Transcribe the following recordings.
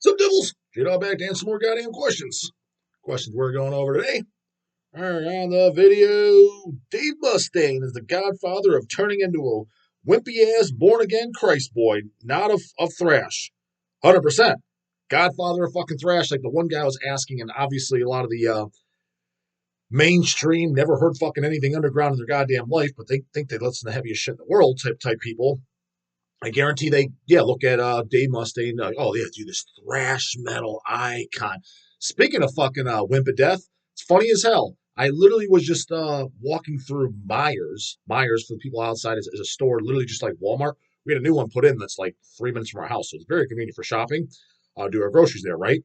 Some devils, J-Dog back to answer some more goddamn questions. Questions we're going over today. All right, on the video, Dave Mustaine is the godfather of turning into a wimpy-ass, born-again Christ boy, not of thrash. 100%. Godfather of fucking thrash, like the one guy was asking, and obviously a lot of the mainstream, never heard fucking anything underground in their goddamn life, but they think they listen to the heaviest shit in the world type people. I guarantee they, look at Dave Mustaine, dude, this thrash metal icon. Speaking of fucking Wimp of Death, it's funny as hell. I literally was just walking through Myers. Myers, for the people outside, is a store, literally just like Walmart. We had a new one put in that's like 3 minutes from our house, so it's very convenient for shopping. Do our groceries there, right?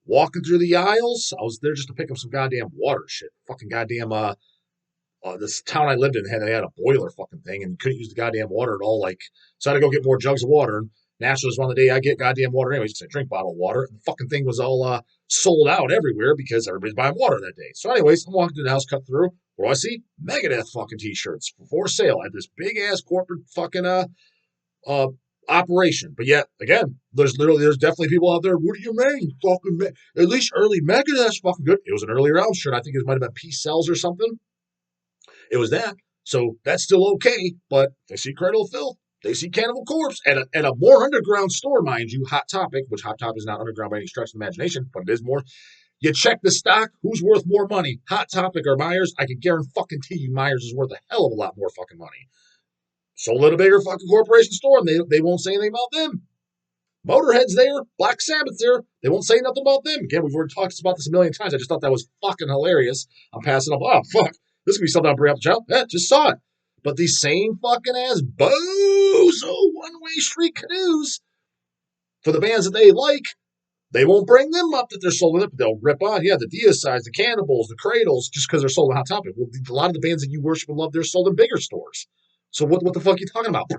Walking through the aisles, I was there just to pick up some goddamn water shit. Fucking goddamn this town I lived in they had a boiler fucking thing and you couldn't use the goddamn water at all. Like, so I had to go get more jugs of water. And naturally, it was one of the day I get goddamn water anyways because I drink bottled water. And the fucking thing was all sold out everywhere because everybody's buying water that day. So, anyways, I'm walking through the house, cut through. What do I see? Megadeth fucking t-shirts for sale at this big ass corporate fucking operation. But yet, again, there's definitely people out there. What do you mean? Fucking at least early Megadeth's fucking good. It was an early round shirt. I think it might have been Peace Cells or something. It was that. So that's still okay, but they see Cradle of Filth, they see Cannibal Corpse at a more underground store, mind you, Hot Topic, which Hot Topic is not underground by any stretch of the imagination, but it is more. You check the stock, who's worth more money, Hot Topic or Myers? I can guarantee you Myers is worth a hell of a lot more fucking money. Sold at a bigger fucking corporation store, and they won't say anything about them. Motorhead's there, Black Sabbath's there, they won't say nothing about them. Again, we've already talked about this a million times. I just thought that was fucking hilarious. I'm passing up. Oh, fuck. This could be something I'll bring up the channel. Yeah, just saw it. But these same fucking ass bozo one-way street canoes for the bands that they like, they won't bring them up that they're sold in it, but they'll rip on. Yeah, the Deicides, the Cannibals, the Cradles, just because they're sold on Hot Topic. Well, a lot of the bands that you worship and love, they're sold in bigger stores. So what the fuck are you talking about?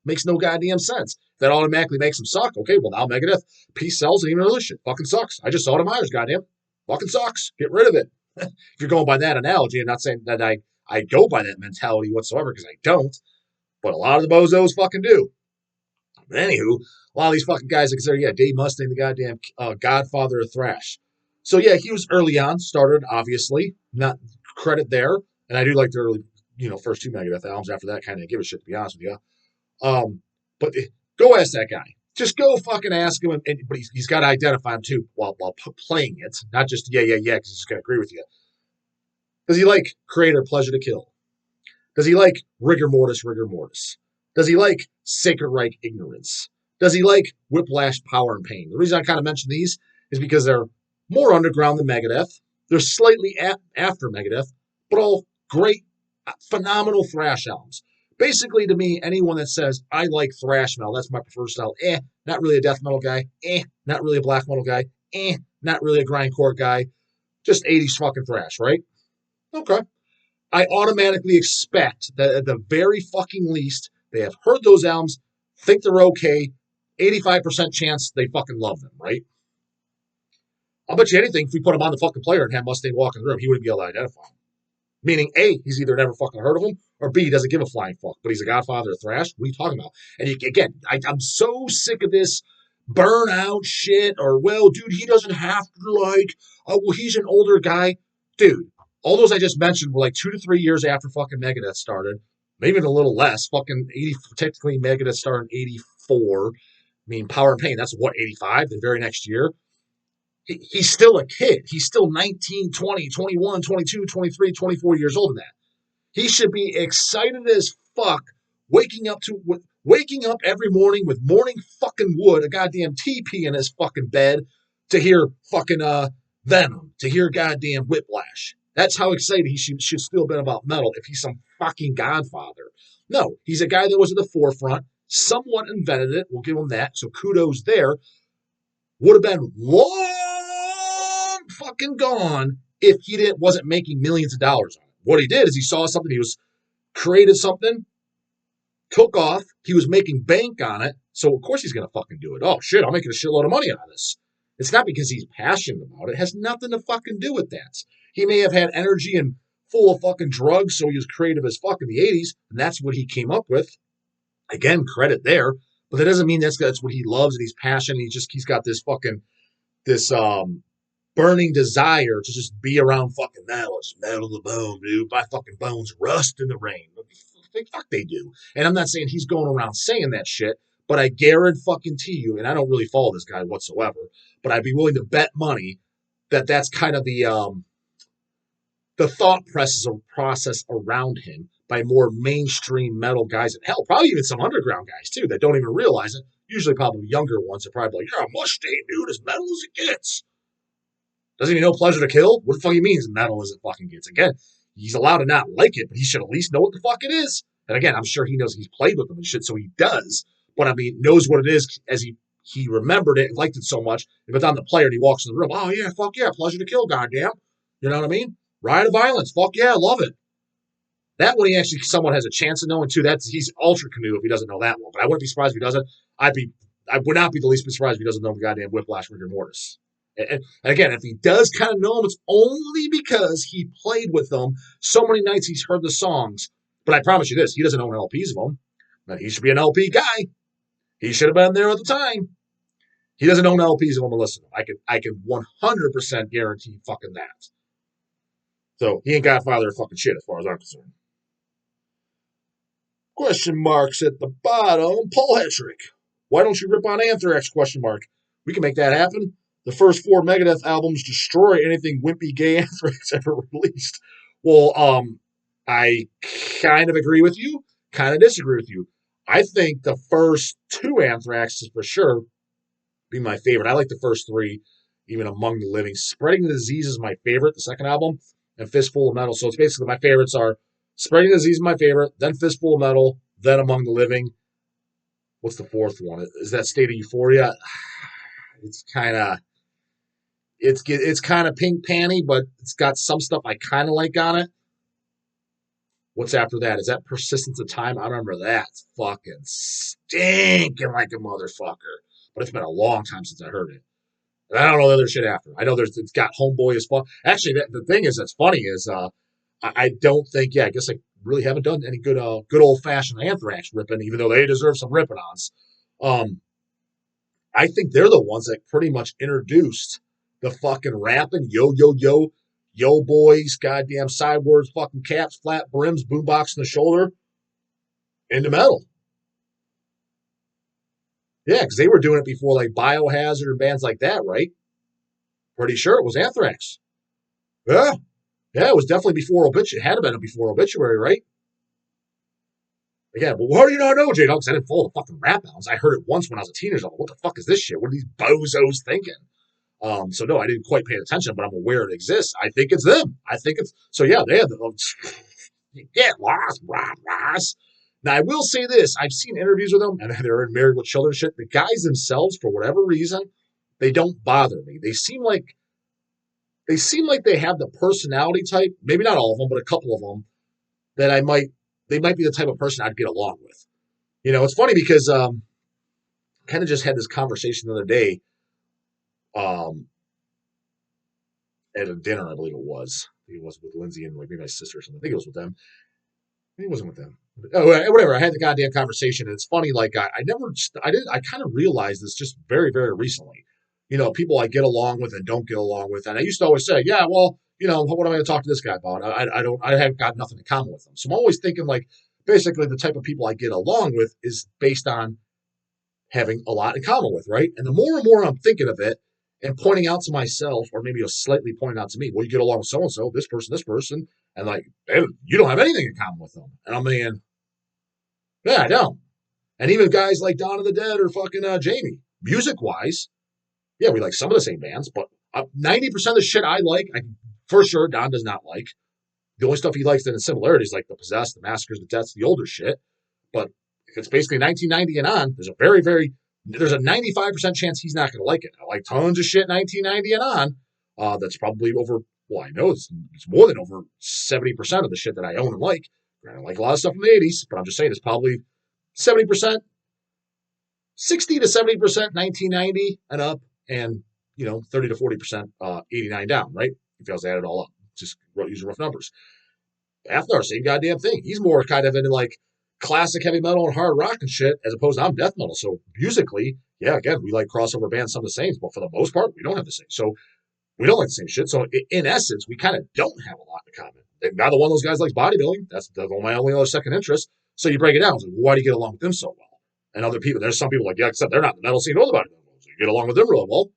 Makes no goddamn sense. That automatically makes them suck. Okay, well now Megadeth, Peace Cells, and even other shit. Fucking sucks. I just saw it in Myers, goddamn. Fucking sucks. Get rid of it. If you're going by that analogy, I'm not saying that I go by that mentality whatsoever, because I don't, but a lot of the bozos fucking do. But anywho, a lot of these fucking guys are considered, Dave Mustaine, the goddamn godfather of thrash. So he was early on, started, obviously, not credit there, and I do like the early, first two Megadeth albums. After that, kind of give a shit, to be honest with you. But go ask that guy. Just go fucking ask him, but he's got to identify him too while playing it, not just because he's just going to agree with you. Does he like Creator, Pleasure to Kill? Does he like Rigor Mortis, Rigor Mortis? Does he like Sacred Reich, Ignorance? Does he like Whiplash, Power and Pain? The reason I kind of mention these is because they're more underground than Megadeth. They're slightly after Megadeth, but all great, phenomenal thrash albums. Basically, to me, anyone that says, I like thrash metal, that's my preferred style, not really a death metal guy, not really a black metal guy, not really a grindcore guy, just 80s fucking thrash, right? Okay. I automatically expect that at the very fucking least, they have heard those albums, think they're okay, 85% chance they fucking love them, right? I'll bet you anything, if we put him on the fucking player and have Mustaine walk in the room, he wouldn't be able to identify him. Meaning, A, he's either never fucking heard of him, or B, he doesn't give a flying fuck, but he's a godfather of thrash. What are you talking about? And again, I'm so sick of this burnout shit, or, well, dude, he doesn't have to he's an older guy. Dude, all those I just mentioned were like 2 to 3 years after fucking Megadeth started. Maybe even a little less. Fucking 80, technically Megadeth started in 84. I mean, Power and Pain, that's what, 85? The very next year. He's still a kid. He's still 19, 20, 21, 22, 23, 24 years old in that. He should be excited as fuck waking up every morning with morning fucking wood, a goddamn TP in his fucking bed to hear fucking Venom, to hear goddamn Whiplash. That's how excited he should still have been about metal if he's some fucking godfather. No, he's a guy that was at the forefront, somewhat invented it. We'll give him that. So kudos there. Would have been long fucking gone if he wasn't making millions of dollars on it. What he did is he saw something, he was created something, took off, he was making bank on it, so of course he's gonna fucking do it. Oh shit, I'm making a shitload of money out of this. It's not because he's passionate about it. It has nothing to fucking do with that. He may have had energy and full of fucking drugs, so he was creative as fuck in the 80s, and that's what he came up with. Again, credit there. But that doesn't mean that's what he loves and he's passionate. He's got this burning desire to just be around fucking metal, just metal to the bone, dude. My fucking bones rust in the rain. Fuck they do. And I'm not saying he's going around saying that shit, but I guarantee you, and I don't really follow this guy whatsoever, but I'd be willing to bet money that that's kind of the thought process around him by more mainstream metal guys, and hell, probably even some underground guys too that don't even realize it. Usually, probably younger ones are probably like, "Yeah, Mustaine, dude, as metal as it gets." Doesn't he know Pleasure to Kill? What the fuck he means metal as it fucking gets? Again, he's allowed to not like it, but he should at least know what the fuck it is. And again, I'm sure he knows he's played with them and shit, so he does. But I mean, knows what it is as he remembered it and liked it so much. If it's on the player and he walks in the room, oh yeah, fuck yeah, Pleasure to Kill, goddamn. You know what I mean? Riot of Violence, fuck yeah, love it. That one he actually somewhat has a chance of knowing too. He's ultra canoe if he doesn't know that one. But I wouldn't be surprised if he doesn't. I would not be the least bit surprised if he doesn't know the goddamn Whiplash Rigor Mortis. And again, if he does kind of know them, it's only because he played with them so many nights he's heard the songs. But I promise you this, he doesn't own LPs of them. Now, he should be an LP guy. He should have been there at the time. He doesn't own LPs of them and listen to them. I can 100% guarantee fucking that. So he ain't Godfather of fucking shit as far as I'm concerned. Question marks at the bottom. Paul Hetrick. Why don't you rip on Anthrax? Question mark. We can make that happen. The first 4 Megadeth albums destroy anything wimpy gay Anthrax ever released. Well, I kind of agree with you, kind of disagree with you. I think the first 2 Anthraxes for sure be my favorite. I like the first 3, even Among the Living. Spreading the Disease is my favorite, the second album, and Fistful of Metal. So it's basically my favorites are Spreading the Disease is my favorite, then Fistful of Metal, then Among the Living. What's the 4th one? Is that State of Euphoria? It's kind of pink panty, but it's got some stuff I kind of like on it. What's after that? Is that Persistence of Time? I remember that. It's fucking stinking like a motherfucker. But it's been a long time since I heard it. And I don't know the other shit after. I know it's got Homeboy as fun. Actually, the thing is that's funny is I don't think, I guess I really haven't done any good old fashioned Anthrax ripping, even though they deserve some ripping ons. I think they're the ones that pretty much introduced the fucking rapping, yo boys, goddamn sidewards, fucking caps, flat brims, boombox in the shoulder, into metal. Yeah, because they were doing it before like Biohazard and bands like that, right? Pretty sure it was Anthrax. Yeah. Yeah, it was definitely before Obituary. It had to have been before Obituary, right? Again, well, how do you not know, J-Dog? Because I didn't follow the fucking rap albums. I heard it once when I was a teenager. What the fuck is this shit? What are these bozos thinking? So no, I didn't quite pay attention, but I'm aware it exists. I think it's them. I think it's so. Yeah, they have the get lost, Ross. Now I will say this: I've seen interviews with them, and they're in Married with Children shit. The guys themselves, for whatever reason, they don't bother me. They seem like they have the personality type. Maybe not all of them, but a couple of them that they might be the type of person I'd get along with. You know, it's funny because kind of just had this conversation the other day. At a dinner, I believe it was. I think it was with Lindsay and like maybe my sister or something. I think it was with them. Maybe it wasn't with them. Oh, whatever. I had the goddamn conversation, and it's funny. Like I kind of realized this just very, very recently. You know, people I get along with and don't get along with, and I used to always say, yeah, well, you know, what am I going to talk to this guy about? I have got nothing in common with them. So I'm always thinking like, basically, the type of people I get along with is based on having a lot in common with, right? And the more and more I'm thinking of it and pointing out to myself, or maybe just slightly pointing out to me, well, you get along with so and so, this person, and like, hey, you don't have anything in common with them. And I'm thinking, yeah, I don't. And even guys like Dawn of the Dead or fucking Jamie, music wise, yeah, we like some of the same bands, but 90% of the shit I like, for sure, Don does not like. The only stuff he likes that in similarities, like the Possessed, the Massacres, the Deaths, the older shit. But if it's basically 1990 and on, there's a 95% chance he's not going to like it. I like tons of shit 1990 and on. That's probably over, well, I know it's more than over 70% of the shit that I own and like. I like a lot of stuff from the 80s, but I'm just saying it's probably 70%, 60 to 70% 1990 and up, and, 30 to 40% 89 down, right? If I was to add it all up, just using rough numbers. After same goddamn thing. He's more kind of into like, classic heavy metal and hard rock and shit, as opposed to I'm death metal. So musically, yeah, again, we like crossover bands, some of the same, but for the most part, we don't have the same. So we don't like the same shit. So in essence, we kind of don't have a lot in common. Neither one of those guys likes bodybuilding. That's my only other second interest. So you break it down. Like, why do you get along with them so well? And other people, there's some people like, yeah, except they're not in the metal scene or the bodybuilding. So you get along with them really well.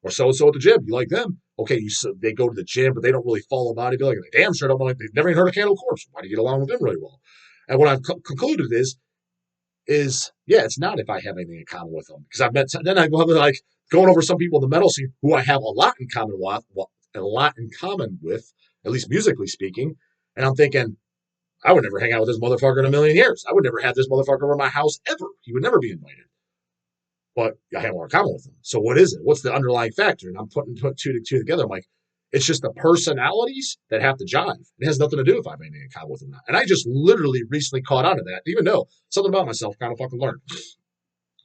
Or so and so at the gym. You like them. Okay, they go to the gym, but they don't really follow bodybuilding. And they damn sure don't like, they've never even heard of Cannibal Corpse. Why do you get along with them really well? And what I've concluded is yeah, it's not if I have anything in common with them. Because I've met, then I go like going over some people in the metal scene who I have a lot in common with, at least musically speaking. And I'm thinking, I would never hang out with this motherfucker in a million years. I would never have this motherfucker over my house ever. He would never be invited. But I have more in common with him. So what is it? What's the underlying factor? And I'm putting two to two together. I'm like, it's just the personalities that have to jive. It has nothing to do if I have anything in common with them or not. And I just literally recently caught on to that, even though something about myself kind of fucking learned.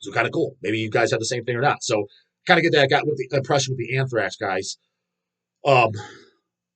So kind of cool. Maybe you guys have the same thing or not. So kind of get that got with the impression with the Anthrax guys.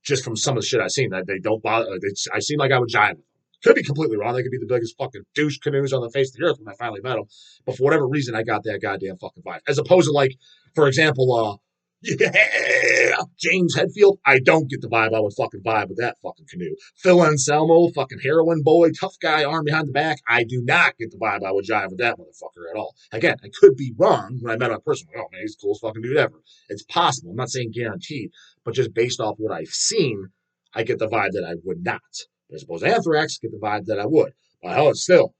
Just from some of the shit I've seen, that they don't bother. I seem like I would jive with them. Could be completely wrong. They could be the biggest fucking douche canoes on the face of the earth when I finally met them. But for whatever reason, I got that goddamn fucking vibe. As opposed to like, for example, yeah, James Hetfield. I don't get the vibe I would fucking vibe with that fucking canoe. Phil Anselmo, fucking heroin boy, tough guy, arm behind the back. I do not get the vibe I would jive with that motherfucker at all. Again, I could be wrong when I met him in person. Oh man, he's the coolest fucking dude ever. It's possible. I'm not saying guaranteed, but just based off what I've seen, I get the vibe that I would not. But I suppose Anthrax get the vibe that I would. But hell, it's still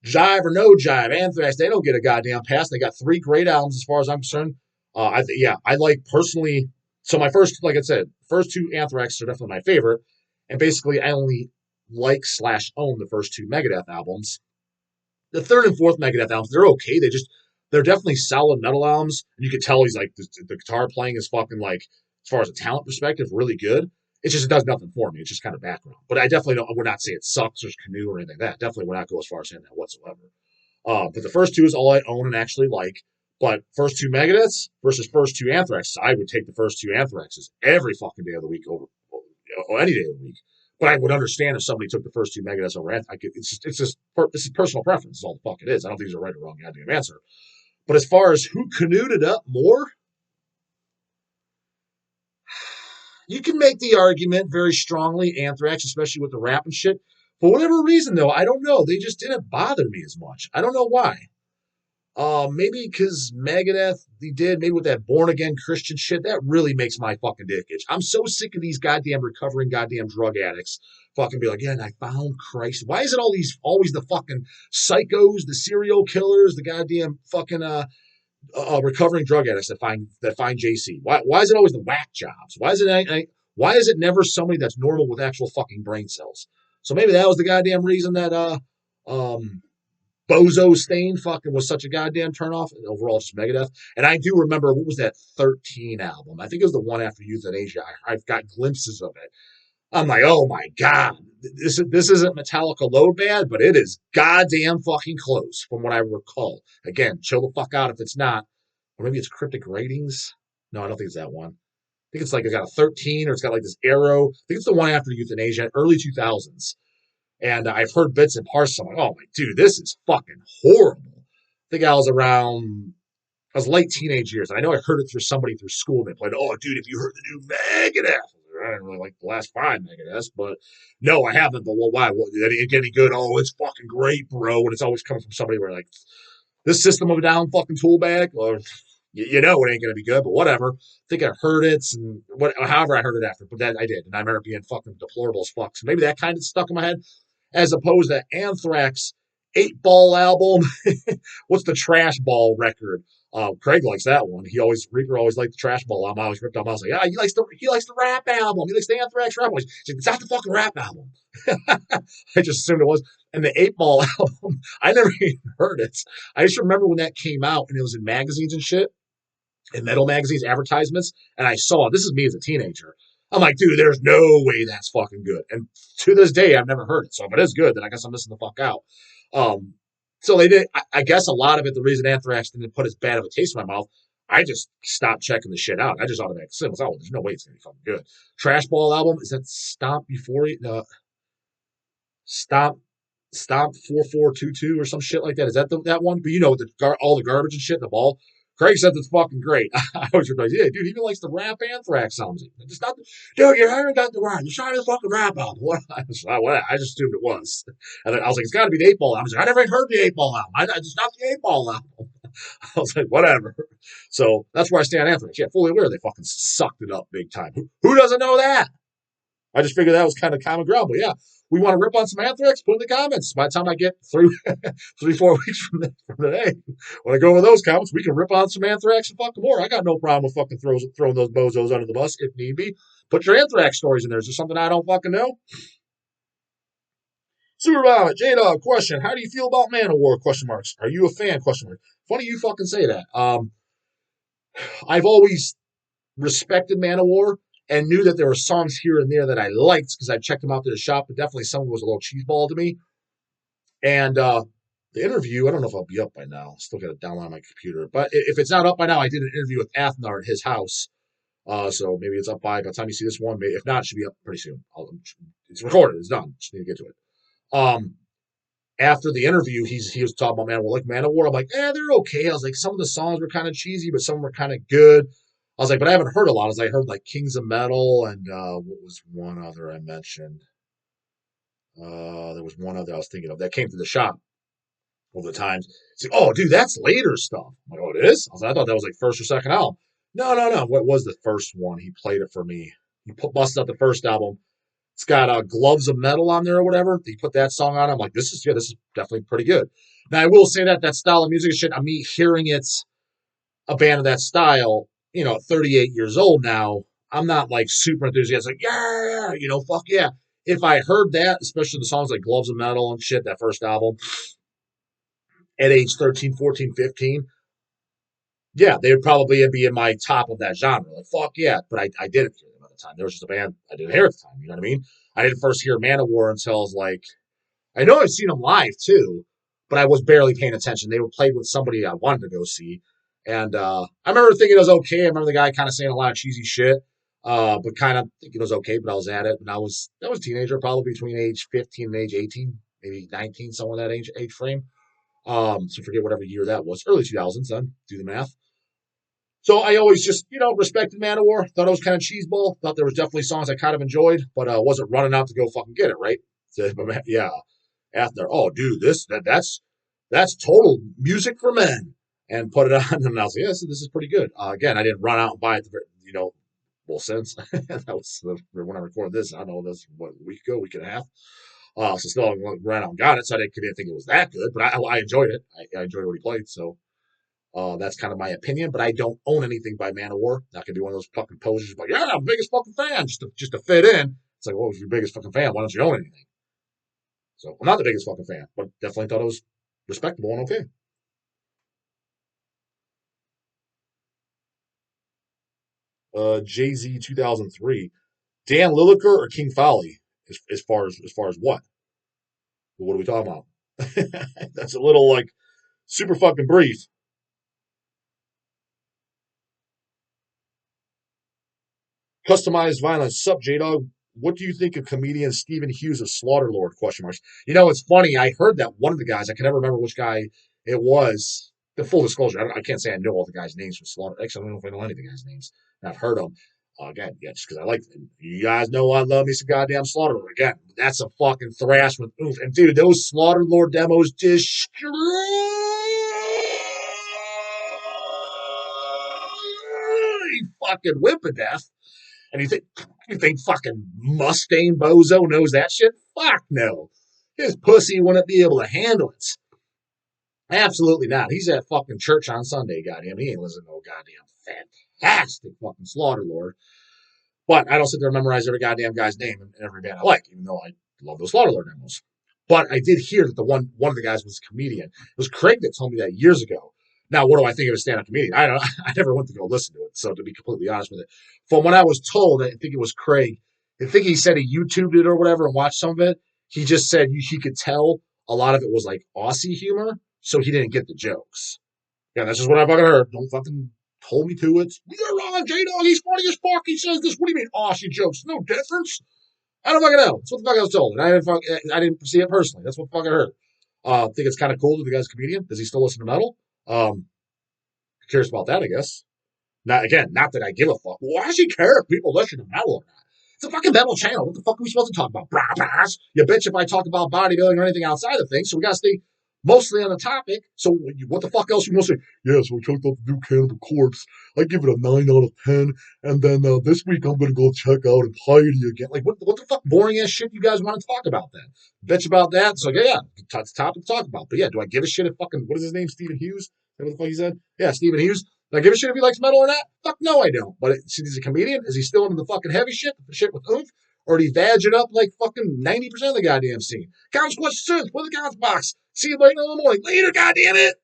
jive or no jive. Anthrax, they don't get a goddamn pass. They got 3 great albums as far as I'm concerned. I like personally. So my first, like I said, first 2 Anthrax are definitely my favorite, and basically I only like / own the first 2 Megadeth albums. The third and fourth Megadeth albums, they're okay. They're definitely solid metal albums. And you can tell he's like the guitar playing is fucking like, as far as a talent perspective, really good. It just does nothing for me. It's just kind of background. But I definitely don't. I would not say it sucks or canoe or anything like that. Definitely would not go as far as saying that whatsoever. But the first 2 is all I own and actually like. But first 2 Megadeths versus first 2 Anthraxes, I would take the first 2 Anthraxes every fucking day of the week over any day of the week. But I would understand if somebody took the first 2 Megadeths over Anthrax. This is personal preference. Is all the fuck it is. I don't think there's a right or wrong goddamn answer. But as far as who canoed it up more, you can make the argument very strongly, Anthrax, especially with the rap and shit. For whatever reason, though, I don't know. They just didn't bother me as much. I don't know why. Maybe because Megadeth, they did, maybe with that born again Christian shit, that really makes my fucking dick itch. I'm so sick of these goddamn recovering goddamn drug addicts fucking be like, yeah, and I found Christ. Why is it always the fucking psychos, the serial killers, the goddamn fucking recovering drug addicts that find JC? Why is it always the whack jobs? Why is it never somebody that's normal with actual fucking brain cells? So maybe that was the goddamn reason that Bozo Stain fucking was such a goddamn turnoff. And overall, just Megadeth. And I do remember, what was that 13 album? I think it was the one after Euthanasia. I've got glimpses of it. I'm like, oh my God. This isn't Metallica low bad, but it is goddamn fucking close from what I recall. Again, chill the fuck out if it's not. Or maybe it's Cryptic Ratings. No, I don't think it's that one. I think it's like it's got a 13 or it's got like this arrow. I think it's the one after Euthanasia, early 2000s. And I've heard bits and parts. I'm like, oh my dude, this is fucking horrible. I think I was late teenage years. And I know I heard it through somebody through school. And they played, oh dude, if you heard the new Megadeth. I didn't really like the last 5 Megadeths, but no, I haven't. But well, why? Well, it ain't getting good. Oh, it's fucking great, bro. And it's always coming from somebody where like, this System of a Down fucking tool bag, or you know it ain't gonna be good, but whatever. I think I heard it, and however I heard it after, but that I did, and I remember it being fucking deplorable as fuck. So maybe that kind of stuck in my head, as opposed to Anthrax 8-Ball album. What's the Trash Ball record? Craig likes that one. Reaper always liked the Trash Ball album. I always ripped on him. I was like, yeah, he likes the rap album. He likes the Anthrax rap album. He's like, it's not the fucking rap album. I just assumed it was. And the 8-Ball album, I never even heard it. I just remember when that came out and it was in magazines and shit, in metal magazines, advertisements, and I saw, this is me as a teenager. I'm like, dude, there's no way that's fucking good. And to this day, I've never heard it. So if it is good, then I guess I'm missing the fuck out. So they did, I guess a lot of it, the reason Anthrax didn't put as bad of a taste in my mouth, I just stopped checking the shit out. I just automatically said, oh, there's no way it's going to be fucking good. Trash Ball album, is that Stomp Before Stomp Stomp 4422 or some shit like that. Is that that one? But you know, all the garbage and shit in the ball. Craig says it's fucking great. I was like, yeah, dude, he even likes the rap Anthrax songs. It's not, dude, you haven't got the rap. You're trying to fucking rap album. What? I just assumed it was. And then I was like, it's got to be the 8 Ball album. I was like, I never even heard the 8 Ball album. It's not the 8 Ball album. I was like, whatever. So that's where I stand on Anthrax. Yeah, fully aware they fucking sucked it up big time. Who doesn't know that? I just figured that was kind of common ground. But yeah, we want to rip on some Anthrax, put in the comments. By the time I get through 3-4 weeks from today, when I go over those comments, we can rip on some Anthrax and fucking more. I got no problem with fucking throwing those bozos under the bus if need be. Put your Anthrax stories in there. Is there something I don't fucking know? Super Vomit, J-Dog, question. How do you feel about Manowar? Question marks. Are you a fan? Question mark. Funny you fucking say that. I've always respected Manowar and knew that there were songs here and there that I liked because I checked them out to the shop, but definitely some was a little cheeseball to me. And the interview, I don't know if I'll be up by now. Still got it download on my computer. But if it's not up by now, I did an interview with Athnar at his house. So maybe it's up by the time you see this one. If not, it should be up pretty soon. It's recorded. It's done. Just need to get to it. After the interview, he was talking about Manowar. Like Manowar, I'm like, they're okay. I was like, some of the songs were kind of cheesy, but some were kind of good. I was like, but I haven't heard a lot. I heard like Kings of Metal and what was one other I mentioned? There was one other I was thinking of that came to the shop over the times. It's like, oh, dude, that's later stuff. I'm like, oh, it is? I thought that was like first or second album. No. What was the first one? He played it for me. He busted out the first album. It's got Gloves of Metal on there or whatever. He put that song on. I'm like, this is definitely pretty good. Now, I will say that style of music is shit. Me hearing it's a band of that style, 38 years old now, I'm not like super enthusiastic. Yeah, fuck yeah. If I heard that, especially the songs like Gloves of Metal and shit, that first album, at age 13, 14, 15, yeah, they would probably be in my top of that genre. Like, fuck yeah. But I didn't hear them at the time. There was just a band I didn't hear at the time. You know what I mean? I didn't first hear Manowar until I was like, I know I've seen them live too, but I was barely paying attention. They were played with somebody I wanted to go see. And I remember thinking it was okay. I remember the guy kind of saying a lot of cheesy shit, but kind of thinking it was okay. But I was at it, and I was a teenager, probably between age 15 and age 18, maybe 19, somewhere in that age frame. So forget whatever year that was, early 2000s. Then do the math. So I always just respected Manowar. Thought it was kind of cheeseball. Thought there was definitely songs I kind of enjoyed, but wasn't running out to go fucking get it. Right? So, yeah. After, oh, dude, that's total music for men, and put it on, and I was like, yes, this is pretty good. Again, I didn't run out and buy it, well, since that was when I recorded this. I don't know, this what a week ago, week and a half. So still ran out and got it, so I didn't think it was that good, but I enjoyed it. I enjoyed what he played, so that's kind of my opinion. But I don't own anything by Manowar. Not gonna be one of those fucking posers, like, yeah, I'm the biggest fucking fan, just to fit in. It's like, well, if you're the biggest fucking fan, why don't you own anything? So I'm not the biggest fucking fan, but definitely thought it was respectable and okay. Jay-Z 2003. Dan Lilliker or King Folly? As far as what? What are we talking about? That's a little like super fucking brief. Customized violence. Sup, J Dog? What do you think of comedian Stephen Hughes of Slaughterlord? Question marks. It's funny. I heard that one of the guys. I can never remember which guy it was. The full disclosure, I can't say I know all the guys' names from Slaughter. Actually, I don't know if I know any of the guys' names. I've heard them. Again, yeah, just because I like them. You guys know I love me some goddamn Slaughterlord. Again, that's a fucking thrash with oomph. And dude, those Slaughterlord demos destroy fucking Whip-a-Death. And you think fucking Mustaine bozo knows that shit? Fuck no. His pussy wouldn't be able to handle it. Absolutely not. He's at fucking church on Sunday, goddamn. He ain't listening to no goddamn fantastic fucking Slaughter Lord. But I don't sit there and memorize every goddamn guy's name in every band I like, even though I love those Slaughter Lord demos. But I did hear that one of the guys was a comedian. It was Craig that told me that years ago. Now, what do I think of a stand-up comedian? I don't know. I never went to go listen to it, so to be completely honest with it. From what I was told, I think it was Craig. I think he said he YouTubed it or whatever and watched some of it. He just said he could tell a lot of it was like Aussie humor, so he didn't get the jokes. Yeah, that's just what I fucking heard. Don't fucking hold me to it. You're wrong, J-Dog. He's funny as fuck. He says this. What do you mean Aussie jokes? No difference. I don't fucking know. That's what the fuck I was told. And I didn't see it personally. That's what the fuck I heard. Think it's kind of cool that the guy's a comedian. Does he still listen to metal? Curious about that, I guess. Not that I give a fuck. Why does he care if people listen to metal or not? It's a fucking metal channel. What the fuck are we supposed to talk about? You bitch if I talk about bodybuilding or anything outside of things. So we gotta stay mostly on the topic. So what the fuck else you want to say? Yeah, so I checked out the new Cannibal Corpse. I give it a 9 out of 10. And then this week I'm gonna go check out Impiety again. Like what the fuck boring ass shit you guys want to talk about then? Bitch about that. So yeah, it's a topic to talk about. But yeah, do I give a shit if fucking what is his name? Stephen Hughes? Is that what the fuck he said? Yeah, Stephen Hughes. Do I give a shit if he likes metal or not? Fuck no, I don't. But see, he's a comedian. Is he still into the fucking heavy shit? The shit with oomph? Or did he badge it up like fucking 90% of the goddamn scene? Comments, questions, soon. Put in the comments box. See you later in the morning. Later, goddamn it.